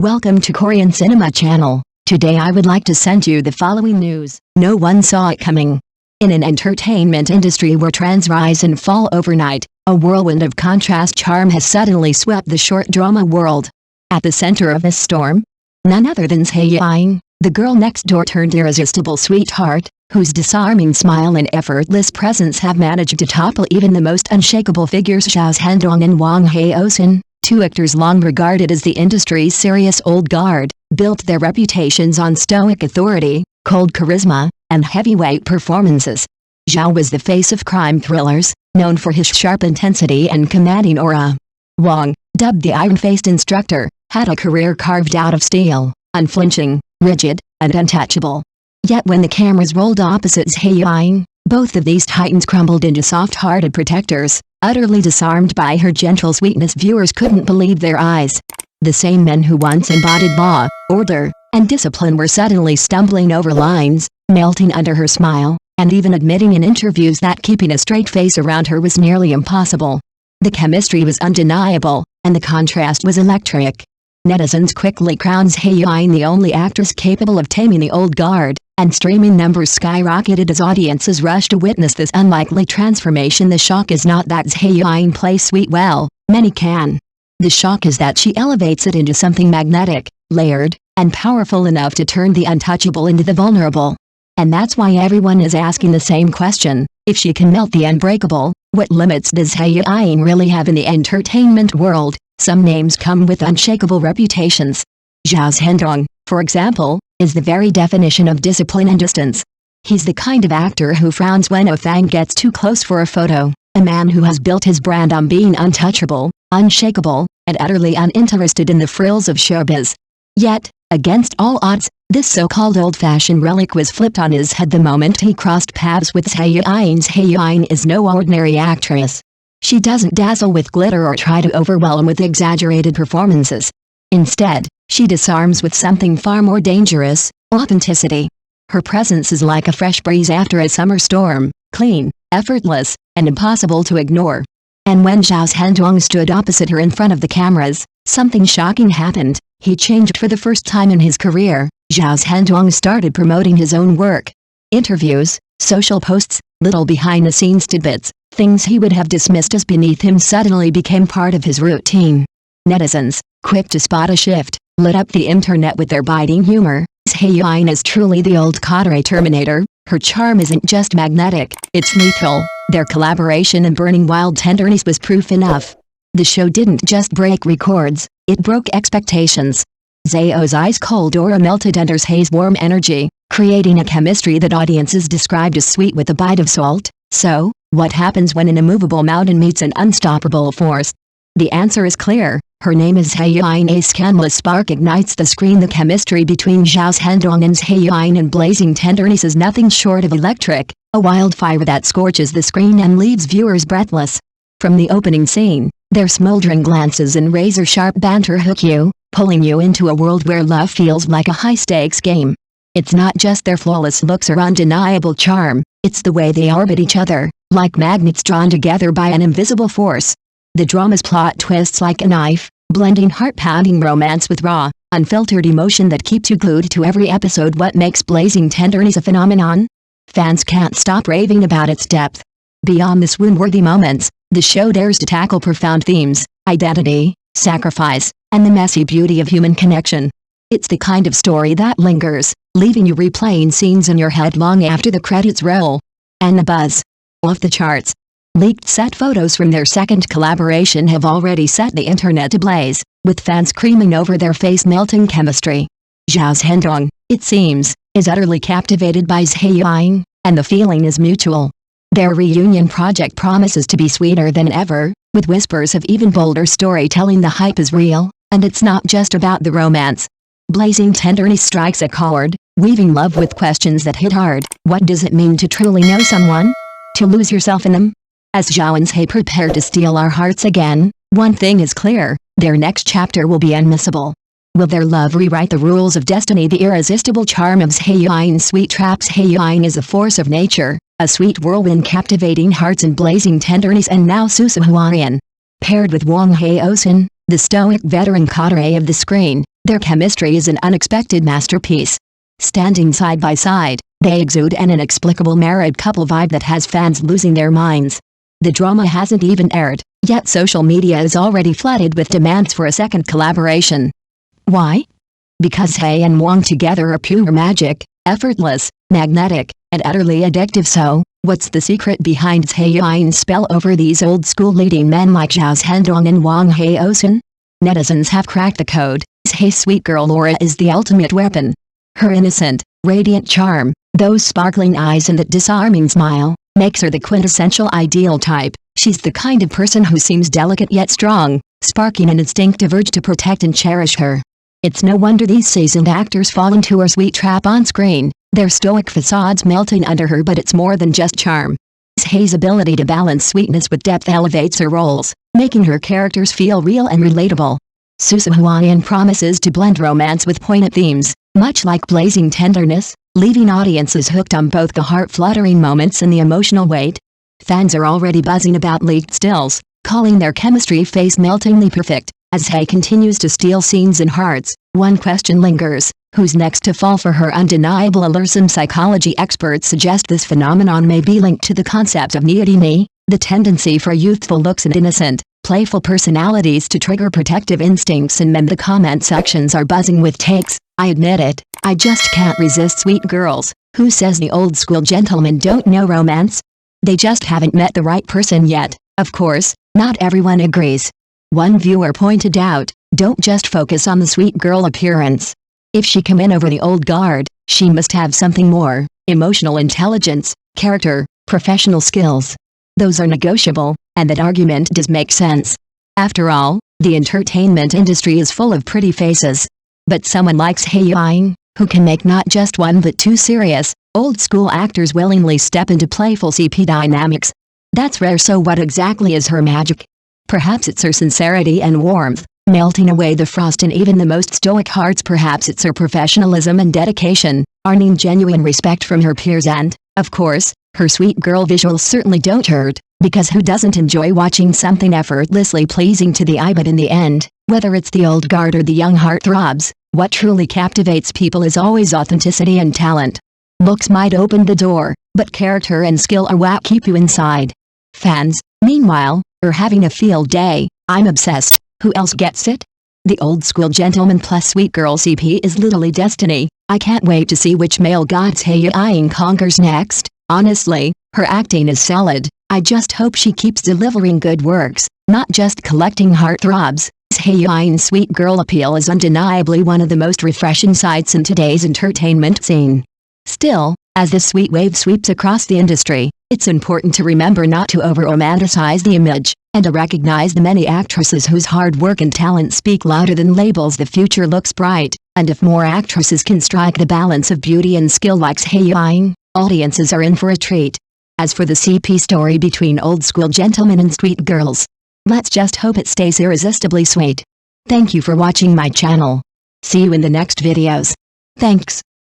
Welcome to Korean Cinema Channel. Today I would like to send you the following news. No one saw it coming. In an entertainment industry where trends rise and fall overnight, a whirlwind of contrast charm has suddenly swept the short drama world. At the center of this storm, none other than Yiying, the girl next door turned irresistible sweetheart, whose disarming smile and effortless presence have managed to topple even the most unshakable figures Zhendong and Wang. Haozhen, two actors long regarded as the industry's serious old guard, built their reputations on stoic authority, cold charisma, and heavyweight performances. Zhao was the face of crime thrillers, known for his sharp intensity and commanding aura. Wang, dubbed the iron-faced instructor, had a career carved out of steel, unflinching, rigid, and untouchable. Yet when the cameras rolled opposite Yiying, both of these titans crumbled into soft-hearted protectors. Utterly disarmed by her gentle sweetness, viewers couldn't believe their eyes. The same men who once embodied law, order, and discipline were suddenly stumbling over lines, melting under her smile, and even admitting in interviews that keeping a straight face around her was nearly impossible. The chemistry was undeniable, and the contrast was electric. Netizens quickly crowned Hae-in the only actress capable of taming the old guard, and streaming numbers skyrocketed as audiences rushed to witness this unlikely transformation. The shock is not that Hae-in plays sweet well, many can. The shock is that she elevates it into something magnetic, layered, and powerful enough to turn the untouchable into the vulnerable. And that's why everyone is asking the same question: if she can melt the unbreakable, what limits does Hae-in really have in the entertainment world? Some names come with unshakable reputations. Zhendong, for example, is the very definition of discipline and distance. He's the kind of actor who frowns when a fan gets too close for a photo, a man who has built his brand on being untouchable, unshakable, and utterly uninterested in the frills of showbiz. Yet, against all odds, this so-called old-fashioned relic was flipped on his head the moment he crossed paths with Hae-in. Hae-in is no ordinary actress. She doesn't dazzle with glitter or try to overwhelm with exaggerated performances. Instead, she disarms with something far more dangerous: authenticity. Her presence is like a fresh breeze after a summer storm, clean, effortless, and impossible to ignore. And when Zhendong stood opposite her in front of the cameras, something shocking happened. He changed for the first time in his career. Zhendong started promoting his own work. Interviews, social posts, little behind-the-scenes tidbits, things he would have dismissed as beneath him suddenly became part of his routine. Netizens, quick to spot a shift, lit up the internet with their biting humor. Hae-in is truly the old cadre Terminator. Her charm isn't just magnetic, it's lethal. Their collaboration in Burning Wild Tenderness was proof enough. The show didn't just break records, it broke expectations. Zhao's ice-cold aura melted under Hae's warm energy, creating a chemistry that audiences described as sweet with a bite of salt. So, what happens when an immovable mountain meets an unstoppable force? The answer is clear. Her name is Hae-in. A scandalous spark ignites the screen. The chemistry between Zhendong and Hae-in in Blazing Tenderness is nothing short of electric, a wildfire that scorches the screen and leaves viewers breathless. From the opening scene, their smoldering glances and razor-sharp banter hook you, pulling you into a world where love feels like a high-stakes game. It's not just their flawless looks or undeniable charm, it's the way they orbit each other, like magnets drawn together by an invisible force. The drama's plot twists like a knife, blending heart-pounding romance with raw, unfiltered emotion that keeps you glued to every episode. What makes Blazing Tenderness a phenomenon? Fans can't stop raving about its depth. Beyond the swoon-worthy moments, the show dares to tackle profound themes: identity, sacrifice, and the messy beauty of human connection. It's the kind of story that lingers, leaving you replaying scenes in your head long after the credits roll. And the buzz? Off the charts. Leaked set photos from their second collaboration have already set the internet ablaze, with fans screaming over their face-melting chemistry. Zhendong, it seems, is utterly captivated by Hae-in, and the feeling is mutual. Their reunion project promises to be sweeter than ever, with whispers of even bolder storytelling. The hype is real, and it's not just about the romance. Blazing Tenderness strikes a chord, weaving love with questions that hit hard. What does it mean to truly know someone? To lose yourself in them? As Zhao and Hae prepare to steal our hearts again, one thing is clear: their next chapter will be unmissable. Will their love rewrite the rules of destiny? The irresistible charm of Hae-in sweet traps. Hae-in is a force of nature, a sweet whirlwind captivating hearts in Blazing Tenderness and now Haozhen. Paired with Wang Haozhen, the stoic veteran cadre of the screen, Their chemistry is an unexpected masterpiece. Standing side by side, they exude an inexplicable married couple vibe that has fans losing their minds. The drama hasn't even aired, yet social media is already flooded with demands for a second collaboration. Why? Because Hae and Wang together are pure magic, effortless, magnetic, and utterly addictive. So, what's the secret behind Yiying's spell over these old-school leading men like Zhao Zhendong and Wang Haozhen? Netizens have cracked the code. Hae's sweet girl aura is the ultimate weapon. Her innocent, radiant charm, those sparkling eyes and that disarming smile, makes her the quintessential ideal type. She's the kind of person who seems delicate yet strong, sparking an instinctive urge to protect and cherish her. It's no wonder these seasoned actors fall into her sweet trap on screen, their stoic facades melting under her. But it's more than just charm. Hae's ability to balance sweetness with depth elevates her roles, making her characters feel real and relatable. Hae-in promises to blend romance with poignant themes, much like blazing tenderness, leaving audiences hooked on both the heart-fluttering moments and the emotional weight. Fans are already buzzing about leaked stills, calling their chemistry face-meltingly perfect. As Hae continues to steal scenes and hearts, one question lingers: who's next to fall for her undeniable allure? Some psychology experts suggest this phenomenon may be linked to the concept of neoteny, the tendency for youthful looks and innocent, playful personalities to trigger protective instincts in men. The comment sections are buzzing with takes. I admit it, I just can't resist sweet girls. Who says the old-school gentlemen don't know romance? They just haven't met the right person yet. Of course, not everyone agrees. One viewer pointed out, don't just focus on the sweet girl appearance. If she can win over the old guard, she must have something more: emotional intelligence, character, professional skills. Those are negotiable, and that argument does make sense. After all, the entertainment industry is full of pretty faces. But someone like Hae-in, who can make not just one but two serious, old-school actors willingly step into playful CP dynamics. That's rare. So what exactly is her magic? Perhaps it's her sincerity and warmth, melting away the frost in even the most stoic hearts. Perhaps it's her professionalism and dedication, earning genuine respect from her peers. And, of course, her sweet girl visuals certainly don't hurt, because who doesn't enjoy watching something effortlessly pleasing to the eye? But in the end, whether it's the old guard or the young heartthrobs, what truly captivates people is always authenticity and talent. Looks might open the door, but character and skill are what keep you inside. Fans, meanwhile, are having a field day. I'm obsessed. Who else gets it? The old-school gentleman plus sweet girl CP is literally destiny. I can't wait to see which male gods Hae-in conquers next. Honestly, her acting is solid. I just hope she keeps delivering good works, not just collecting heartthrobs. Hae-in's sweet girl appeal is undeniably one of the most refreshing sights in today's entertainment scene. Still, as this sweet wave sweeps across the industry, it's important to remember not to over-romanticize the image, and to recognize the many actresses whose hard work and talent speak louder than labels. The future looks bright, and if more actresses can strike the balance of beauty and skill like Hae-in, audiences are in for a treat. As for the CP story between old-school gentlemen and sweet girls, let's just hope it stays irresistibly sweet. Thank you for watching my channel. See you in the next videos. Thanks.